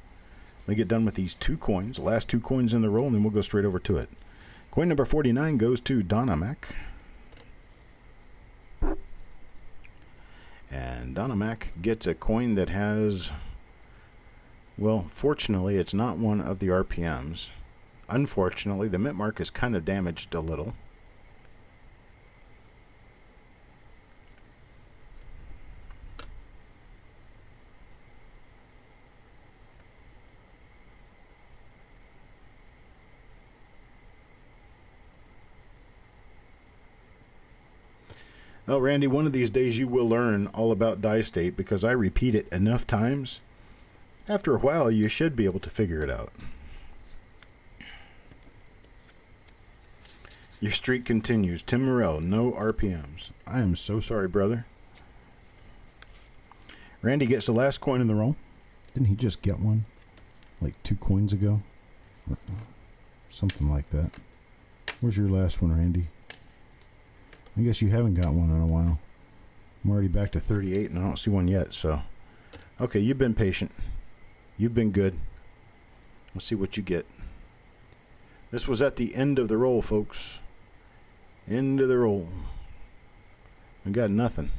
We get done with these 2 coins, the last 2 coins in the roll, and then we'll go straight over to it. Coin number 49 goes to Donna Mac. And Donna Mac gets a coin that has, well, fortunately, it's not one of the RPMs. Unfortunately, the mint mark is kind of damaged a little. Well, Randy, one of these days you will learn all about die state because I repeat it enough times. After a while, you should be able to figure it out. Your streak continues. Tim Morrell, no RPMs. I am so sorry, brother. Randy gets the last coin in the roll. Didn't he just get one? Like 2 coins ago? Or something like that. Where's your last one, Randy? I guess you haven't got one in a while. I'm already back to 38 and I don't see one yet, so. Okay, you've been patient. You've been good. Let's see what you get. This was at the end of the roll, folks. End of the roll. We got nothing.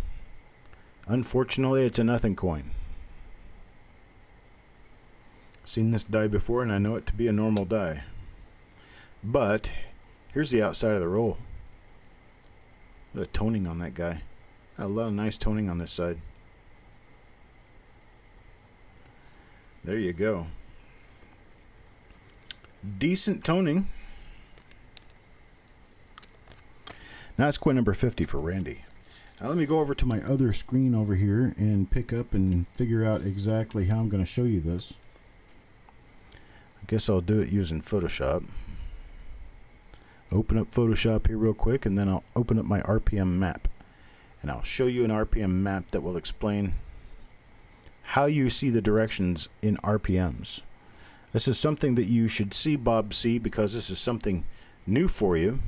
Unfortunately, it's a nothing coin. Seen this die before and I know it to be a normal die. But here's the outside of the roll. The toning on that guy. A lot of nice toning on this side. There you go. Decent toning. Now it's coin number 50 for Randy. Now let me go over to my other screen over here and pick up and figure out exactly how I'm going to show you this. I guess I'll do it using Photoshop. Open up Photoshop here real quick, and then I'll open up my RPM map. And I'll show you an RPM map that will explain how you see the directions in RPMs. This is something that you should see Bob see because this is something new for you.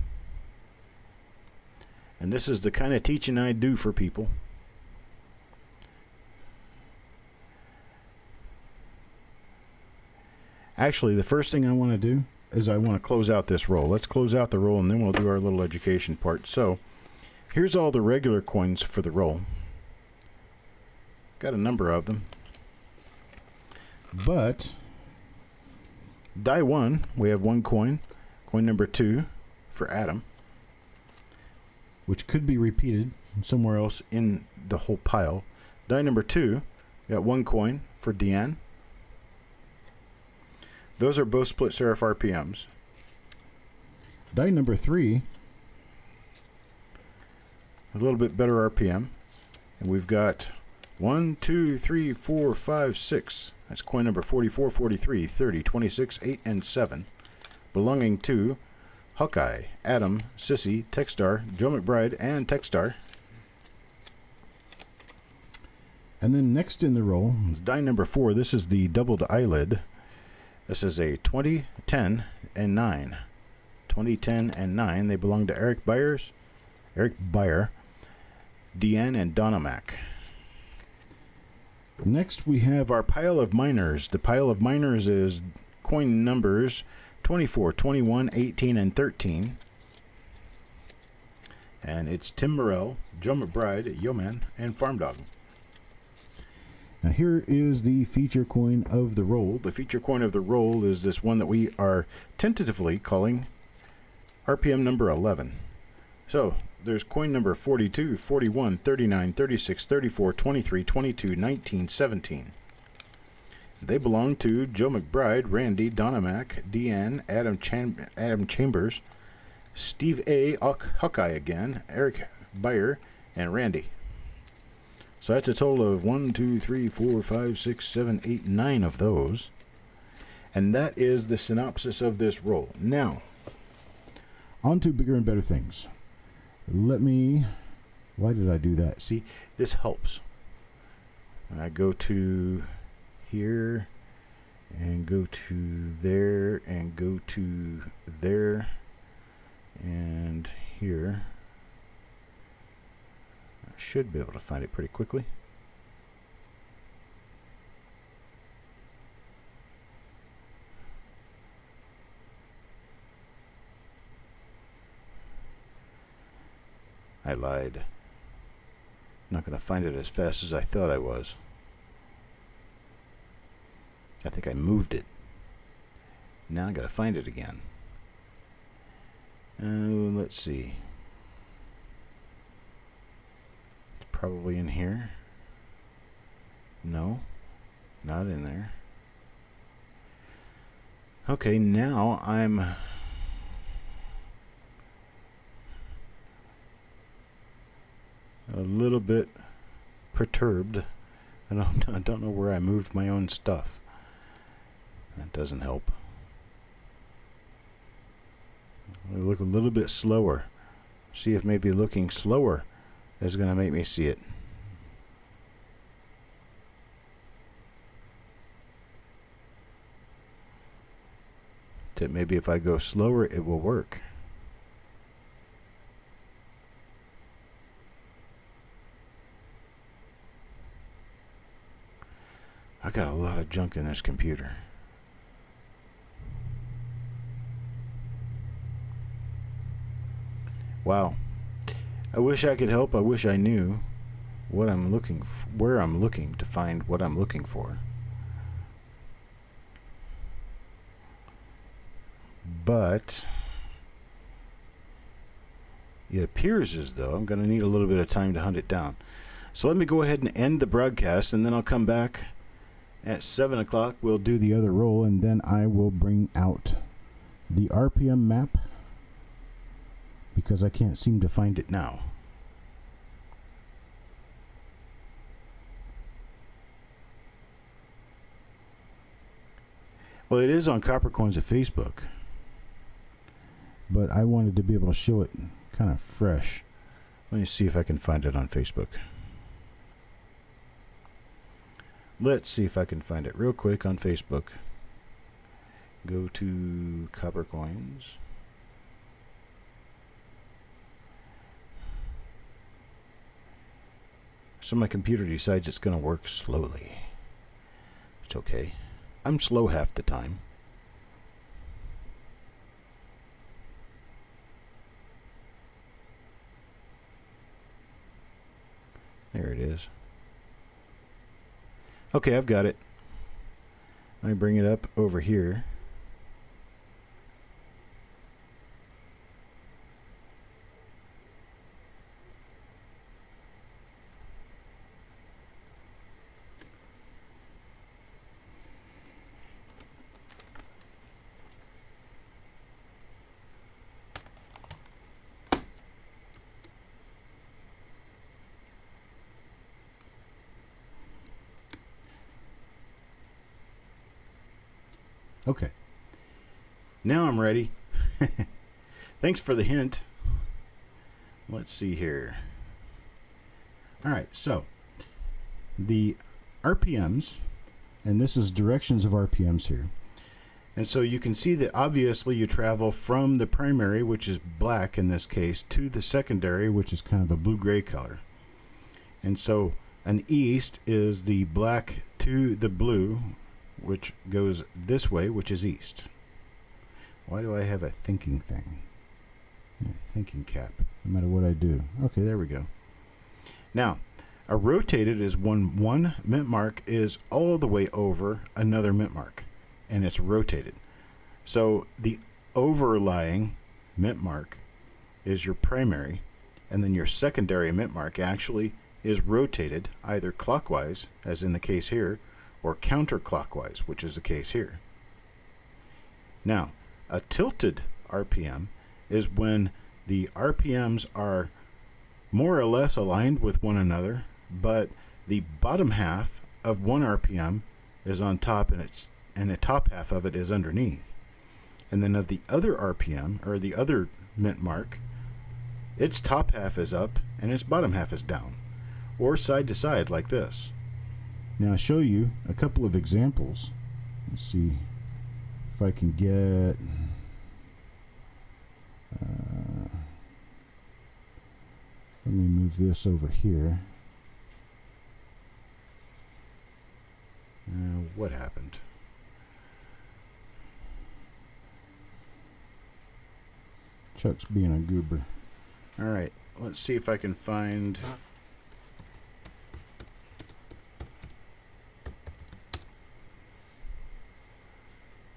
And this is the kind of teaching I do for people. Actually, the first thing I want to do is I want to close out this roll. Let's close out the roll and then we'll do our little education part. So here's all the regular coins for the roll. Got a number of them. But die 1, we have 1 coin. Coin number 2 for Adam, which could be repeated somewhere else in the whole pile. Die number 2, we got 1 coin for Deanne. Those are both split serif RPMs. Die number 3, a little bit better RPM. And we've got 1, 2, 3, 4, 5, 6. That's coin number 44, 43, 30, 26, 8, and 7. Belonging to Hawkeye, Adam, Sissy, Techstar, Joe McBride, and Techstar. And then next in the roll is die number 4. This is the doubled eyelid. This is a 20, 10, and 9. 20, 10, and 9. They belong to Eric Beyer, Deanne, and Donna Mac. Next we have our pile of minors. The pile of minors is coin numbers 24, 21, 18, and 13. And it's Tim Morrell, Joe McBride, Yeoman, and Farm Dog. Now here is the feature coin of the roll. The feature coin of the roll is this one that we are tentatively calling RPM number 11. So there's coin number 42, 41, 39, 36, 34, 23, 22, 19, 17. They belong to Joe McBride, Randy, Donna Mac, Deanne, Adam Chambers, Steve A. Hawkeye again, Eric Beyer, and Randy. So that's a total of 1, 2, 3, 4, 5, 6, 7, 8, 9 of those. And that is the synopsis of this roll. Now, on to bigger and better things. Why did I do that? See, this helps. I go to here, and go to there, and go to there, and here. I should be able to find it pretty quickly. I lied. I'm not going to find it as fast as I thought I was. I think I moved it. Now I got to find it again. Let's see. It's probably in here. No, not in there. Okay, now I'm a little bit perturbed. I don't know where I moved my own stuff. That doesn't help. I look a little bit slower. See if maybe looking slower is going to make me see it. That maybe if I go slower, it will work. I got a lot of junk in this computer. Wow. I wish I could help. I wish I knew what I'm looking for, where I'm looking to find what I'm looking for. But it appears as though I'm going to need a little bit of time to hunt it down. So let me go ahead and end the broadcast, and then I'll come back at 7 o'clock. We'll do the other roll, and then I will bring out the RPM map because I can't seem to find it now. Well, it is on Copper Coins at Facebook, but I wanted to be able to show it kind of fresh. Let me see if I can find it on Facebook. Let's see if I can find it real quick on Facebook. Go to Copper Coins. So my computer decides it's going to work slowly. It's okay. I'm slow half the time. There it is. Okay, I've got it. Let me bring it up over here. Okay. Now I'm ready. Thanks for the hint. Let's see here. All right, so the RPMs, and this is directions of RPMs here. And so you can see that obviously you travel from the primary, which is black in this case, to the secondary, which is kind of a blue-gray color. And so an east is the black to the blue, which goes this way, which is east. Why do I have a thinking thing? A thinking cap. No matter what I do. Okay, there we go. Now, a rotated is when one mint mark is all the way over another mint mark, and it's rotated. So the overlying mint mark is your primary, and then your secondary mint mark actually is rotated either clockwise, as in the case here, or counterclockwise, which is the case here. Now, a tilted RPM is when the RPMs are more or less aligned with one another, but the bottom half of one RPM is on top and the top half of it is underneath. And then of the other RPM, or the other mint mark, its top half is up and its bottom half is down, or side to side like this. Now I'll show you a couple of examples. Let's see if I can get let me move this over here. What happened? Chuck's being a goober. All right, let's see if I can find...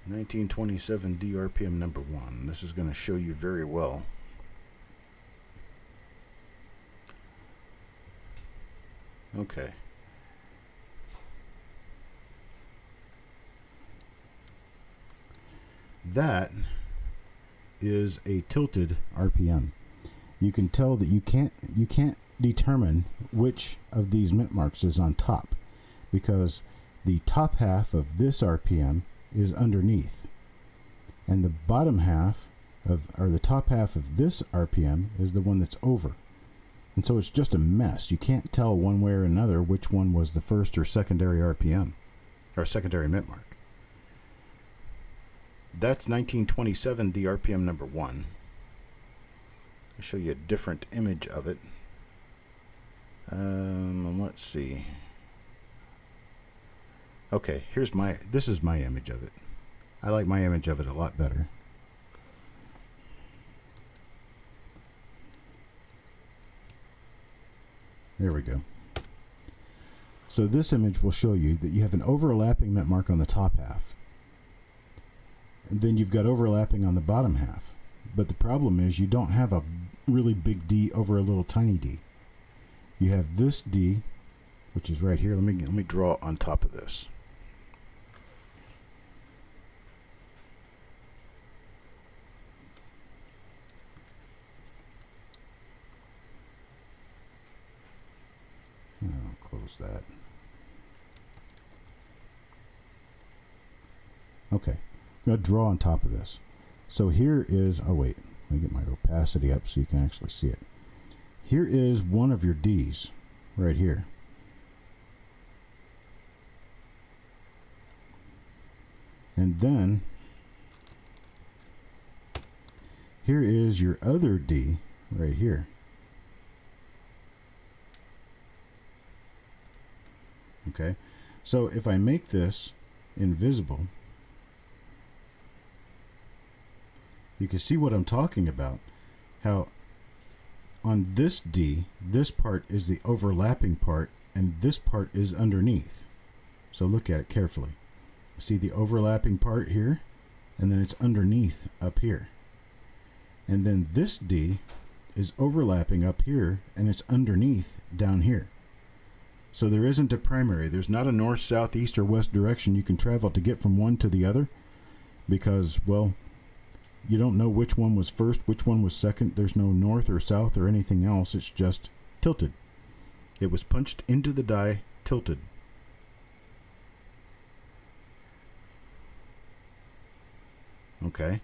1927 DRPM number 1. This is going to show you very well. Okay. That is a tilted RPM. You can tell that you can't determine which of these mint marks is on top, because the top half of this RPM is underneath, and the bottom half of, or the top half of this RPM is the one that's over. And so it's just a mess. You can't tell one way or another which one was the first or secondary RPM, or secondary mint mark. That's 1927 DRPM number 1. I'll show you a different image of it. Let's see. Okay, this is my image of it. I like my image of it a lot better. There we go. So this image will show you that you have an overlapping mint mark on the top half. And then you've got overlapping on the bottom half. But the problem is you don't have a really big D over a little tiny d. You have this D, which is right here. Let me draw on top of this. I'll close that. Okay, I'm going to draw on top of this. So here is, oh wait, let me get my opacity up so you can actually see it. Here is one of your D's right here. And then here is your other D right here. Okay, so if I make this invisible, you can see what I'm talking about. How on this D, this part is the overlapping part, and this part is underneath. So look at it carefully. See the overlapping part here, and then it's underneath up here. And then this D is overlapping up here, and it's underneath down here. So there isn't a primary. There's not a north, south, east, or west direction you can travel to get from one to the other, because, well, you don't know which one was first, which one was second. There's no north or south or anything else. It's just tilted. It was punched into the die, tilted. Okay.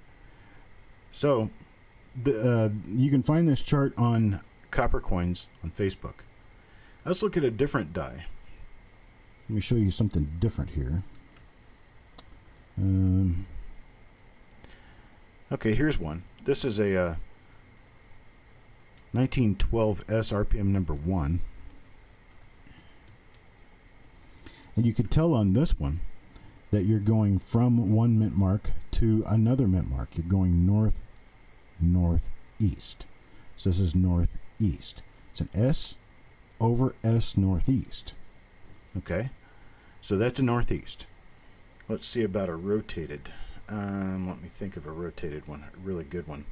So you can find this chart on Copper Coins on Facebook. Let's look at a different die. Let me show you something different here. Okay, here's one. This is a 1912S RPM number 1. And you can tell on this one that you're going from one mint mark to another mint mark. You're going north, northeast. So this is northeast. It's an S over S northeast. Okay, so that's a northeast. Let's see about a rotated. Let me think of a rotated one, a really good one.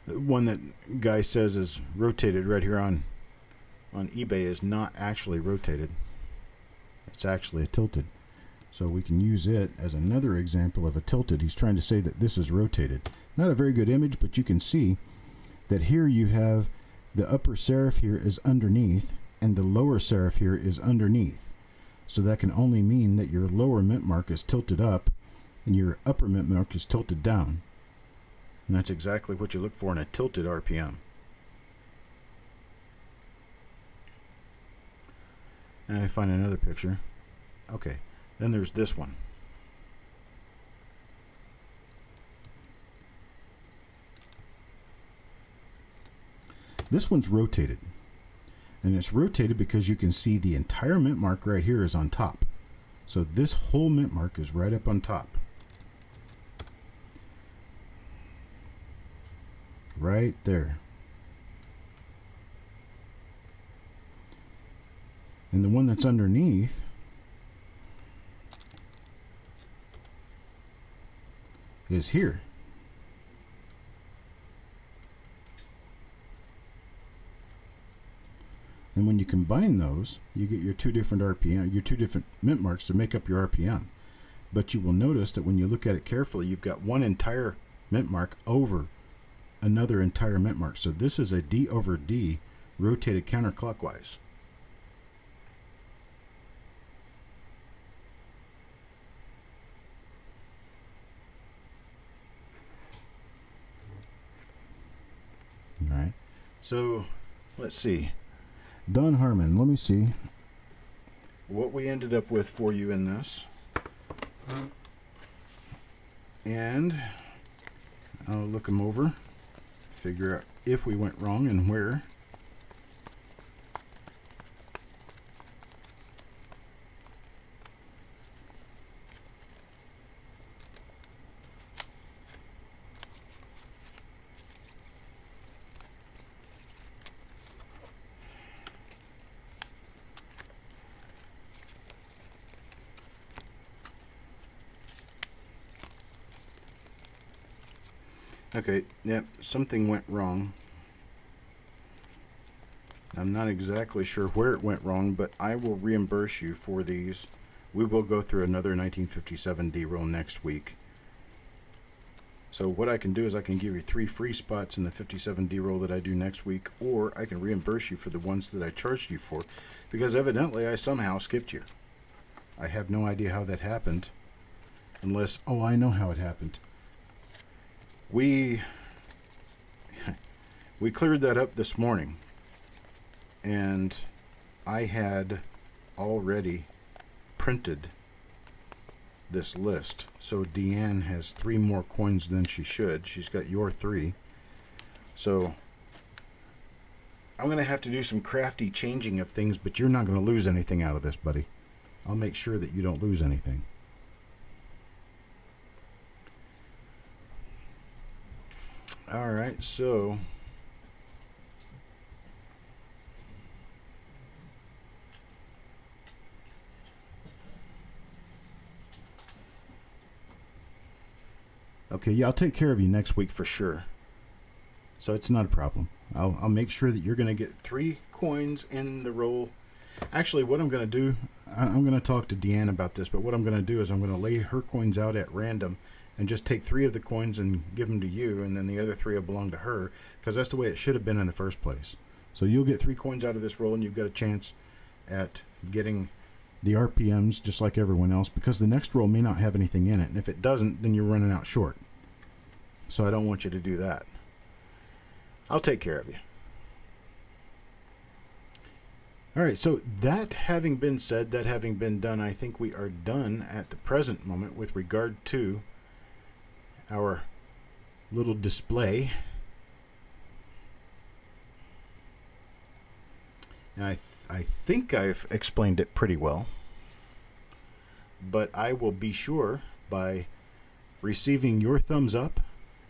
One that guy says is rotated right here on eBay is not actually rotated. It's actually a tilted. So we can use it as another example of a tilted. He's trying to say that this is rotated. Not a very good image, but you can see that here you have the upper serif here is underneath and the lower serif here is underneath. So that can only mean that your lower mint mark is tilted up and your upper mint mark is tilted down. And that's exactly what you look for in a tilted RPM. And I find another picture. Okay, then there's this one. This one's rotated. And it's rotated because you can see the entire mint mark right here is on top. So this whole mint mark is right up on top. Right there. And the one that's underneath is here. And when you combine those, you get your two different RPM, your two different mint marks to make up your RPM. But you will notice that when you look at it carefully, you've got one entire mint mark over another entire mint mark. So this is a D over D rotated counterclockwise. All right. So let's see Don Harmon, let me see what we ended up with for you in this. And I'll look them over, figure out if we went wrong and where. Okay, yep, something went wrong. I'm not exactly sure where it went wrong, but I will reimburse you for these. We will go through another 1957 D-roll next week. So what I can do is I can give you 3 free spots in the 57 D-roll that I do next week, or I can reimburse you for the ones that I charged you for, because evidently I somehow skipped you. I have no idea how that happened, unless, Oh, I know how it happened. We cleared that up this morning, and I had already printed this list. So Deanne has 3 more coins than she should. She's got your 3. So I'm going to have to do some crafty changing of things, but you're not going to lose anything out of this, buddy. I'll make sure that you don't lose anything. All right, so Okay, yeah, I'll take care of you next week for sure. So it's not a problem. I'll make sure that you're going to get 3 coins in the roll. Actually, what I'm going to do, I'm going to talk to Deanne about this, but what I'm going to do is I'm going to lay her coins out at random and just take 3 of the coins and give them to you, and then the other 3 will belong to her, because that's the way it should have been in the first place. So you'll get 3 coins out of this roll, and you've got a chance at getting the RPMs just like everyone else, because the next roll may not have anything in it, and if it doesn't, then you're running out short. So I don't want you to do that. I'll take care of you. All right, so that having been said, that having been done, I think we are done at the present moment with regard to our little display. And I think I've explained it pretty well, but I will be sure by receiving your thumbs up,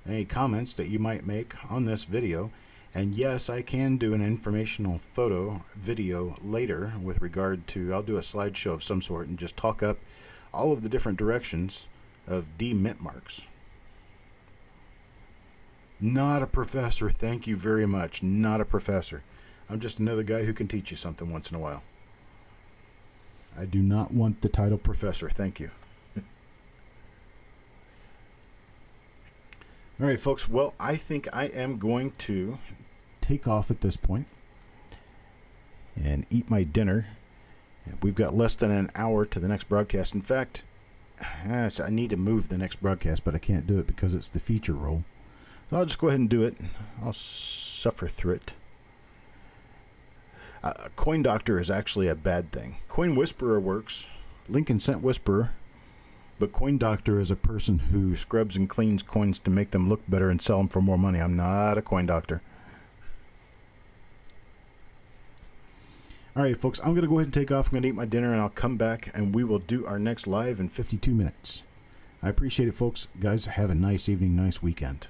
any comments that you might make on this video. And yes, I can do an informational photo video later with regard to, I'll do a slideshow of some sort and just talk up all of the different directions of D mint marks. Not a professor, thank you very much. Not a professor. I'm just another guy who can teach you something once in a while. I do not want the title professor, thank you. All right, folks, well, I think I am going to take off at this point and eat my dinner. We've got less than an hour to the next broadcast. In fact, I need to move the next broadcast, but I can't do it because it's the feature roll. So I'll just go ahead and do it. I'll suffer through it. Coin Doctor is actually a bad thing. Coin Whisperer works. Lincoln Cent Whisperer. But Coin Doctor is a person who scrubs and cleans coins to make them look better and sell them for more money. I'm not a coin doctor. All right, folks, I'm going to go ahead and take off. I'm going to eat my dinner, and I'll come back, and we will do our next live in 52 minutes. I appreciate it, folks. Guys, have a nice evening, nice weekend.